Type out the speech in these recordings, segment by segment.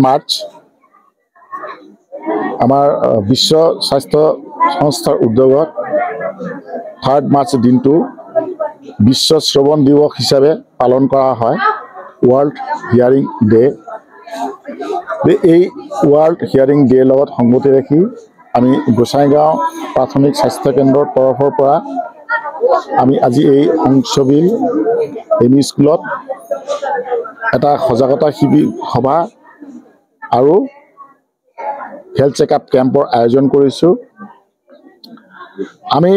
March আমাৰ বিশ্ব স্বাস্থ্য সংস্থাৰ উদ্যোগত 3 মাৰ্চ দিনটো বিশ্ব শ্ৰৱণ দিৱস হিচাপে পালন কৰা হয় ৱৰ্ল্ড হিয়াৰিং ডে। এই ৱৰ্ল্ড হিয়াৰিং ডে লগত সংগতি ৰাখি আমি গোসাইগাঁও প্ৰাথমিক স্বাস্থ্য কেন্দ্ৰৰ তৰফৰ পৰা আমি আজি এই সংশবিল এমই স্কুলত এটা সজাগতা শিবিৰ সভা আৰু হেল্থ চেকআপ কেম্পৰ আয়োজন কৰিছোঁ। আমি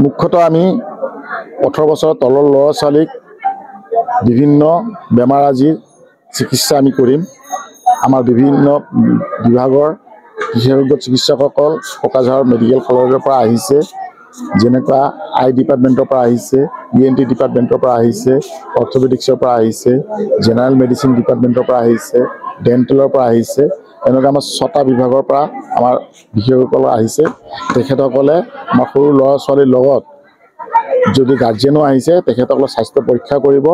মুখ্যতঃ আমি 18 বছৰৰ তলৰ ল'ৰা ছোৱালীক বিভিন্ন বেমাৰ আদিৰ চিকিৎসা আমি কৰিম। আমাৰ বিভিন্ন বিভাগৰ বিশেষজ্ঞ চিকিৎসকসকল কোকৰাঝাৰ মেডিকেল কলেজৰ পৰা আহিছে, যেনেকুৱা আই ডিপাৰ্টমেণ্টৰ পৰা আহিছে, ENT ডিপাৰ্টমেণ্টৰ পৰা আহিছে, অৰ্থপেডিক্সৰ পৰা আহিছে, জেনেৰেল মেডিচিন ডিপাৰ্টমেণ্টৰ পৰা আহিছে, ডেণ্টেলৰ পৰা আহিছে। এনেকুৱা আমাৰ 6টা বিভাগৰ পৰা আমাৰ বিশেষজ্ঞসকল আহিছে। তেখেতসকলে আমাৰ সৰু ল'ৰা ছোৱালীৰ লগত যদি গাৰ্জেনো আহিছে তেখেতসকলৰ স্বাস্থ্য পৰীক্ষা কৰিব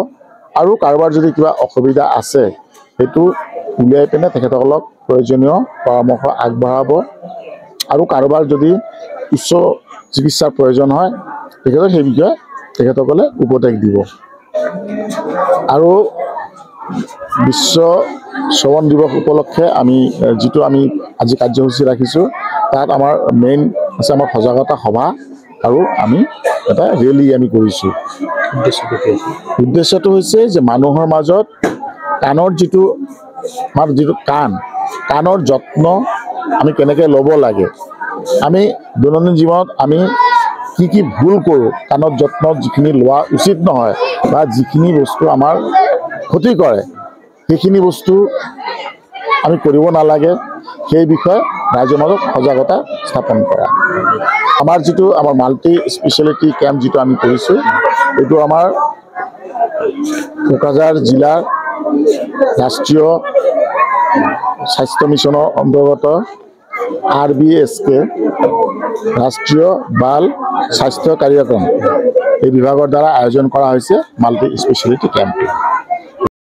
আৰু কাৰোবাৰ যদি কিবা অসুবিধা আছে সেইটো উলিয়াই পিনে তেখেতসকলক প্ৰয়োজনীয় পৰামৰ্শ আগবঢ়াব আৰু কাৰোবাৰ যদি উচ্চ চিকিৎসাৰ প্ৰয়োজন হয় তেখেতক সেই বিষয়ে তেখেতসকলে উপদেশ দিব। আৰু বিশ্ব শ্ৰৱণ দিৱস উপলক্ষে আমি যিটো আমি আজি কাৰ্যসূচী ৰাখিছোঁ তাত আমাৰ মেইন আছে আমাৰ সজাগতা সভা আৰু আমি এটা ৰেলী আমি কৰিছোঁ। উদ্দেশ্যটো হৈছে যে মানুহৰ মাজত কাণৰ যিটো কাণৰ যত্ন আমি কেনেকৈ ল'ব লাগে, আমি দৈনন্দিন জীৱনত আমি কি ভুল কৰোঁ, কাণৰ যত্ন যিখিনি লোৱা উচিত নহয় বা যিখিনি বস্তু আমাৰ ক্ষতি কৰে সেইখিনি বস্তু আমি কৰিব নালাগে, সেই বিষয়ে ৰাইজৰ মাজত সজাগতা স্থাপন কৰা। আমাৰ যিটো মাল্টি স্পেচিয়েলিটি কেম্প যিটো আমি কৰিছোঁ এইটো আমাৰ কোকৰাঝাৰ জিলাৰ ৰাষ্ট্ৰীয় স্বাস্থ্য মিছনৰ অন্তৰ্গত RBSK ৰাষ্ট্ৰীয় বাল স্বাস্থ্য কাৰ্যক্ৰম এই বিভাগৰ দ্বাৰা আয়োজন কৰা হৈছে মাল্টি স্পেচিয়েলিটি কেম্প।